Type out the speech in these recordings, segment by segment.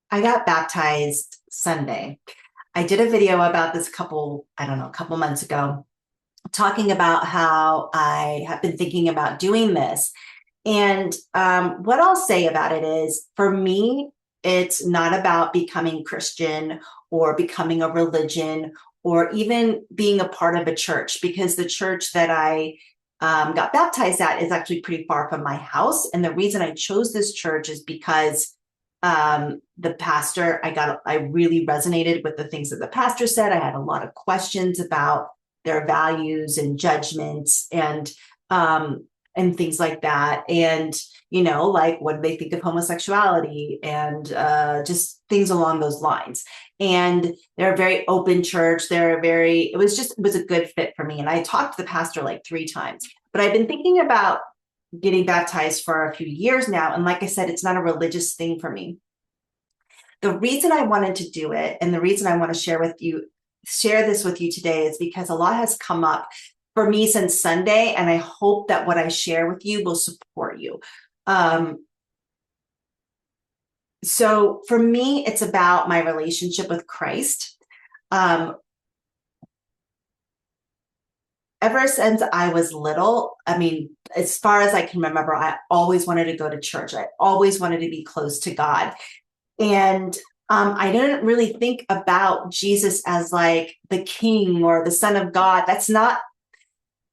I got baptized Sunday. I did a video about this a couple months ago, talking about how I have been thinking about doing this. And what I'll say about it is, for me, it's not about becoming Christian or becoming a religion or even being a part of a church, because the church that I got baptized at is actually pretty far from my house. And the reason I chose this church is because the pastor, I really resonated with the things that the pastor said. I had a lot of questions about their values and judgments and things like that. And, like, what do they think of homosexuality and just things along those lines. And they're a very open church. It was a good fit for me. And I talked to the pastor like 3 times, but I've been thinking about getting baptized for a few years now. And like I said, it's not a religious thing for me. The reason I wanted to do it and the reason I want to share this with you today is because a lot has come up for me since Sunday. And I hope that what I share with you will support you. So for me, it's about my relationship with Christ. Ever since I was little, I mean, as far as I can remember, I always wanted to go to church. I always wanted to be close to God. And I didn't really think about Jesus as like the king or the son of God. That's not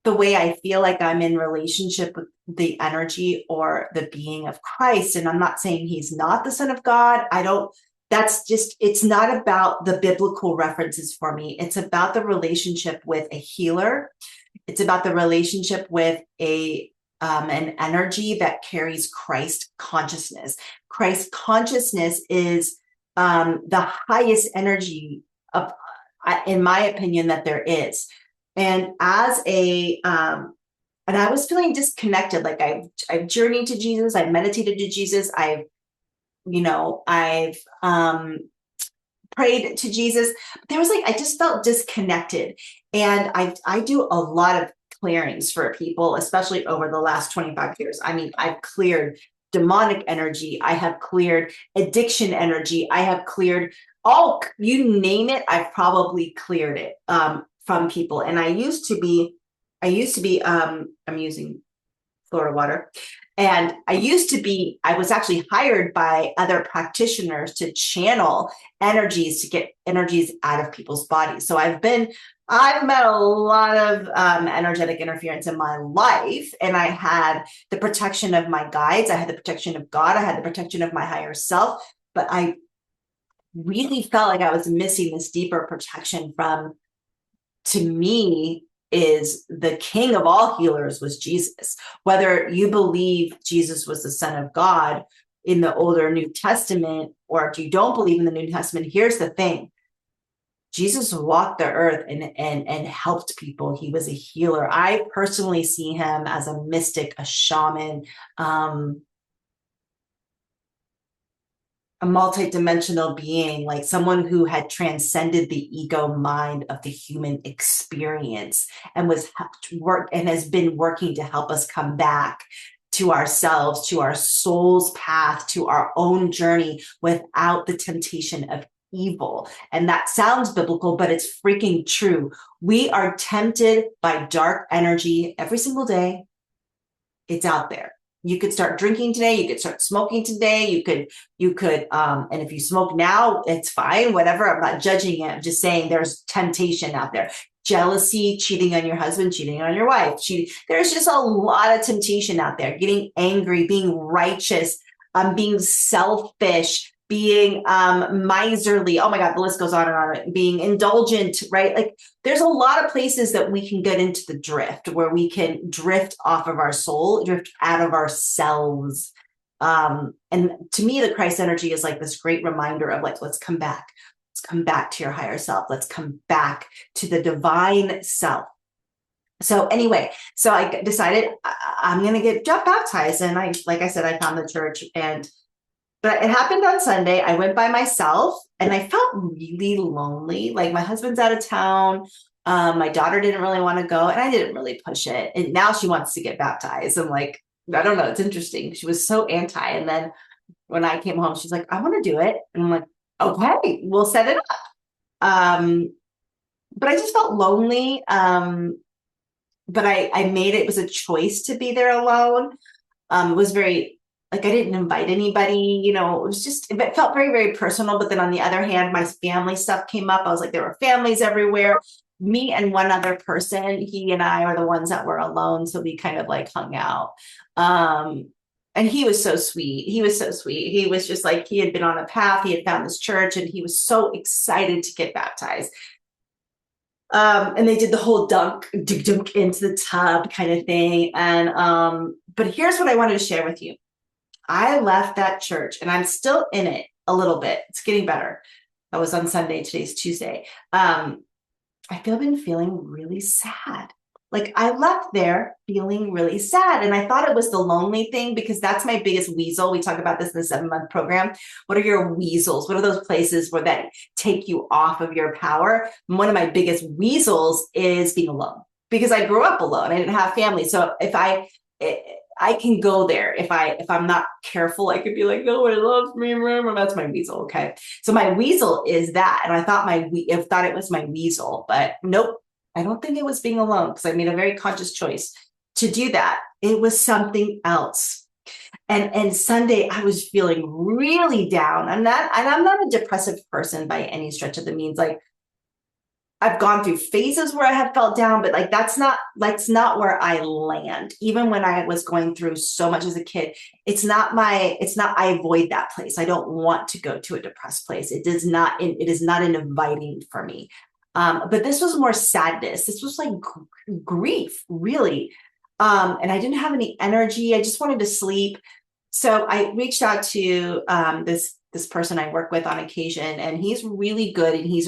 the way I feel like I'm in relationship with the energy or the being of Christ. And I'm not saying he's not the son of God. It's not about the biblical references for me. It's about the relationship with a healer. It's about the relationship with an energy that carries Christ consciousness. Christ consciousness is the highest energy of, in my opinion, that there is. And and I was feeling disconnected. Like I've journeyed to Jesus. I've meditated to Jesus. I've prayed to Jesus. But there was I just felt disconnected. And I do a lot of clearings for people, especially over the last 25 years. I mean, I've cleared demonic energy. I have cleared addiction energy. I have cleared you name it. I've probably cleared it from people. And I used to be, I'm using Florida water. And I was actually hired by other practitioners to channel energies, to get energies out of people's bodies. So I've met a lot of energetic interference in my life, and I had the protection of my guides. I had the protection of God. I had the protection of my higher self, but I really felt like I was missing this deeper protection from, to me, is the king of all healers was Jesus. Whether you believe Jesus was the son of God in the older New Testament, or if you don't believe in the New Testament, here's the thing. Jesus walked the earth and helped people. He was a healer. I personally see him as a mystic, a shaman, a multidimensional being, like someone who had transcended the ego mind of the human experience and has been working to help us come back to ourselves, to our soul's path, to our own journey without the temptation of evil. And that sounds biblical, but it's freaking true. We are tempted by dark energy every single day. It's out there. You could start drinking today. You could start smoking today. You could, and if you smoke now, it's fine, whatever. I'm not judging it. I'm just saying there's temptation out there. Jealousy, cheating on your husband, cheating on your wife, There's just a lot of temptation out there. Getting angry, being righteous, being selfish, being miserly. Oh my God, the list goes on and on. Being indulgent, right? Like there's a lot of places that we can get into the drift, where we can drift off of our soul, drift out of ourselves. And to me, the Christ energy is like this great reminder of like, let's come back. Let's come back to your higher self. Let's come back to the divine self. So anyway, so I decided I'm going to get baptized. And like I said, I found the church, but it happened on Sunday. I went by myself and I felt really lonely. Like my husband's out of town. My daughter didn't really want to go, and I didn't really push it. And now she wants to get baptized. I'm like, I don't know. It's interesting. She was so anti. And then when I came home, she's like, I want to do it. And I'm like, okay, we'll set it up. But I just felt lonely. But I made it was a choice to be there alone. It was very like I didn't invite anybody, you know, it was just it felt very, very personal. But then on the other hand, my family stuff came up. I was like, there were families everywhere. Me and one other person, he and I are the ones that were alone. So we kind of like hung out. Um, and he was so sweet. He was so sweet. He was just like he had been on a path, he had found this church, and he was so excited to get baptized. And they did the whole dunk into the tub kind of thing. And but here's what I wanted to share with you. I left that church and I'm still in it a little bit. It's getting better. That was on Sunday. Today's Tuesday. I've been feeling really sad. Like I left there feeling really sad. And I thought it was the lonely thing because that's my biggest weasel. We talk about this in the 7-month program. What are your weasels? What are those places where that take you off of your power? And one of my biggest weasels is being alone because I grew up alone. I didn't have family. So if I can go there if I'm not careful. I could be like, nobody loves me. Remember, that's my weasel. Okay, so my weasel is that, and I thought it was my weasel, but nope. I don't think it was being alone because I made a very conscious choice to do that. It was something else. And Sunday I was feeling really down. I'm not a depressive person by any stretch of the means. Like I've gone through phases where I have felt down, but like that's not where I land. Even when I was going through so much as a kid, I avoid that place. I don't want to go to a depressed place. It is not inviting for me. But this was more sadness. This was like grief, really. And I didn't have any energy. I just wanted to sleep. So I reached out to this person I work with on occasion, and he's really good. And he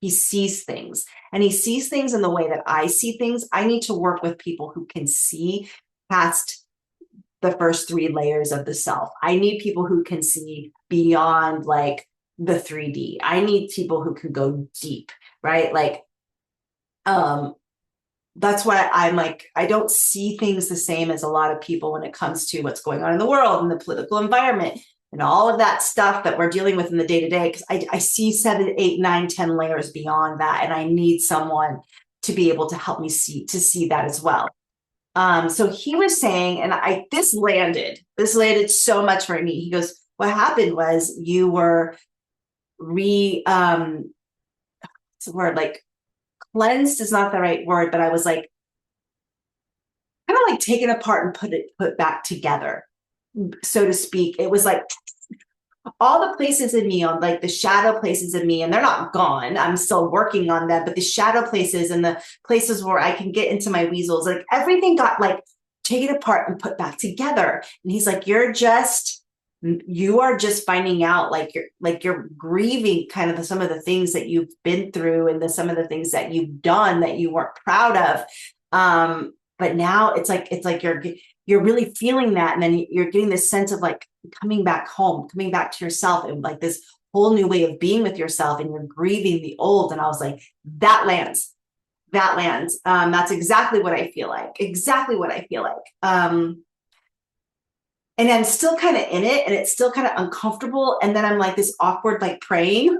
sees things, and he sees things in the way that I see things. I need to work with people who can see past the first 3 layers of the self. I need people who can see beyond like the 3D. I need people who can go deep, right? Like, that's why I'm like, I don't see things the same as a lot of people when it comes to what's going on in the world and the political environment and all of that stuff that we're dealing with in the day to day. Because I see 7, 8, 9, 10 layers beyond that. And I need someone to be able to help me see that as well. So he was saying, and this landed so much for me. He goes, what happened was you were what's the word? Like cleansed is not the right word, but I was like, kind of like taken apart and put back together, so to speak. It was like all the places in me, on like the shadow places in me, and they're not gone. I'm still working on them, but the shadow places and the places where I can get into my weasels, like everything got like taken apart and put back together. And he's like, you are just finding out, like you're grieving kind of some of the things that you've been through and some of the things that you've done that you weren't proud of. But now it's like you're really feeling that. And then you're getting this sense of like coming back home, coming back to yourself, and like this whole new way of being with yourself, and you're grieving the old. And I was like, that lands. That's exactly what I feel like. And I'm still kind of in it, and it's still kind of uncomfortable. And then I'm like this awkward, like praying.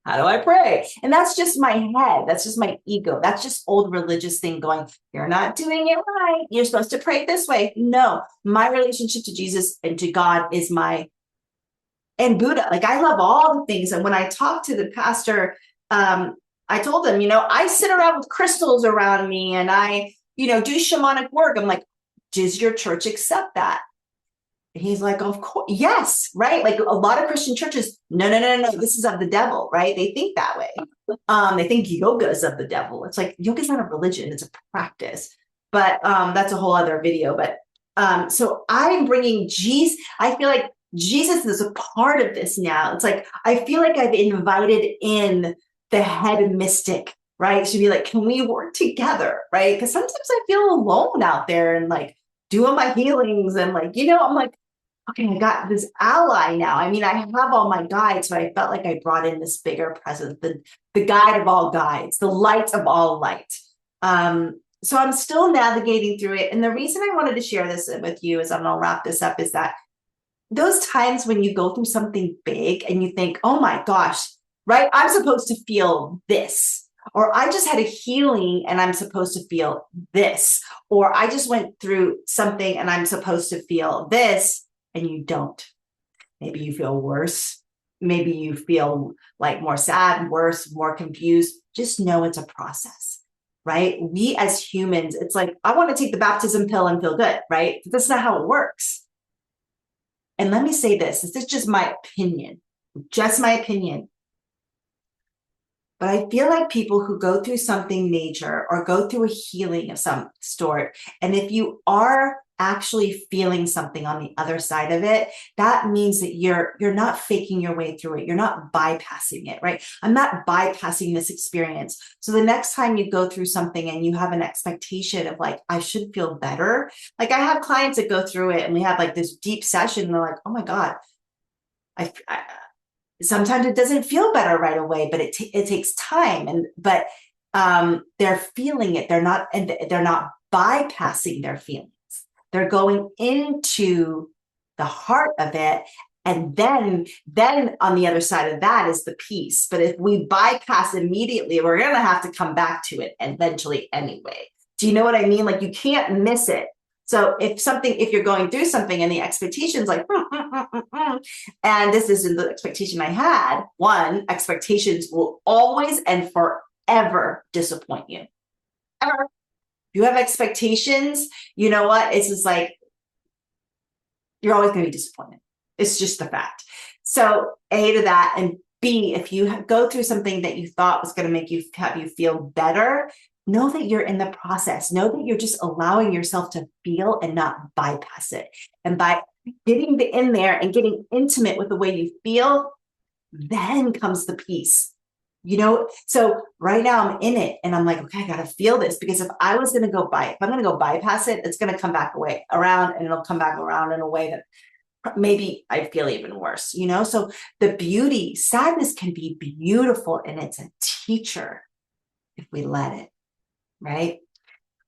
How do I pray? And that's just my head. That's just my ego. That's just old religious thing going, you're not doing it right. You're supposed to pray this way. No, my relationship to Jesus and to God is and Buddha. Like I love all the things. And when I talked to the pastor, I told him, I sit around with crystals around me, and I, do shamanic work. I'm like, does your church accept that? And he's like, of course, yes, right? Like a lot of Christian churches, no, this is of the devil, right? They think that way. They think yoga is of the devil. It's like yoga is not a religion; it's a practice. But that's a whole other video. But so I'm bringing Jesus. I feel like Jesus is a part of this now. It's like I feel like I've invited in the head mystic, right? To be like, can we work together, right? Because sometimes I feel alone out there and like doing my healings and like, I'm like, okay, I got this ally now. I mean, I have all my guides, but I felt like I brought in this bigger presence, the guide of all guides, the light of all light. So I'm still navigating through it. And the reason I wanted to share this with you is, I'm going to wrap this up, is that those times when you go through something big and you think, oh my gosh, right? I'm supposed to feel this, or I just had a healing and I'm supposed to feel this, or I just went through something and I'm supposed to feel this, and you don't. Maybe you feel worse. Maybe you feel like more sad, worse, more confused. Just know it's a process, right? We as humans, it's like, I want to take the baptism pill and feel good, right? That's not how it works. And let me say this is just my opinion, just my opinion. But I feel like people who go through something major or go through a healing of some sort, and if you are actually feeling something on the other side of it, that means that you're not faking your way through it. You're not bypassing it, right? I'm not bypassing this experience. So the next time you go through something and you have an expectation of like, I should feel better. Like I have clients that go through it and we have like this deep session and they're like, oh my God, I sometimes it doesn't feel better right away, but it takes time. But they're feeling it. They're not bypassing their feelings. They're going into the heart of it. And then on the other side of that is the peace. But if we bypass immediately, we're going to have to come back to it eventually anyway. Do you know what I mean? Like you can't miss it. So if you're going through something and the expectation's like, and this isn't the expectation I had, one, expectations will always and forever disappoint you. Ever. If you have expectations, you know what? It's just like, you're always going to be disappointed. It's just the fact. So A to that, and B, if you go through something that you thought was going to have you feel better, know that you're in the process. Know that you're just allowing yourself to feel and not bypass it. And by getting in there and getting intimate with the way you feel, then comes the peace. So right now I'm in it and I'm like, okay, I got to feel this, because if I'm going to go bypass it, it's going to come back around, and it'll come back around in a way that maybe I feel even worse, So sadness can be beautiful, and it's a teacher if we let it, right?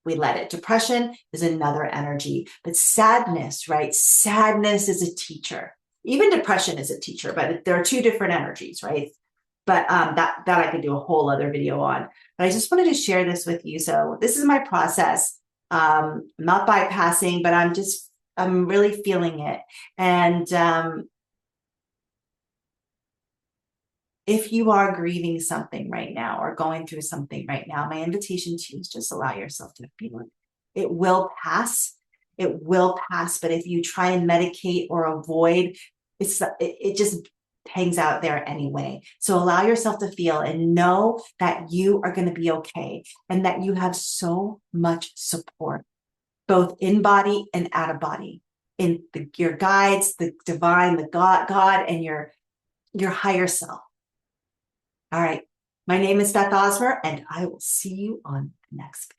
We let it. Depression is another energy, but sadness, right? Sadness is a teacher. Even depression is a teacher, but there are two different energies, right? But that I could do a whole other video on. But I just wanted to share this with you. So this is my process. I'm not bypassing, but I'm really feeling it. And if you are grieving something right now or going through something right now, my invitation to you is just allow yourself to feel it. It will pass. It will pass. But if you try and medicate or avoid, it just hangs out there anyway. So allow yourself to feel and know that you are going to be okay, and that you have so much support, both in body and out of body, in your guides, the divine, the God, and your higher self. All right. My name is Beth Osmer, and I will see you on the next video.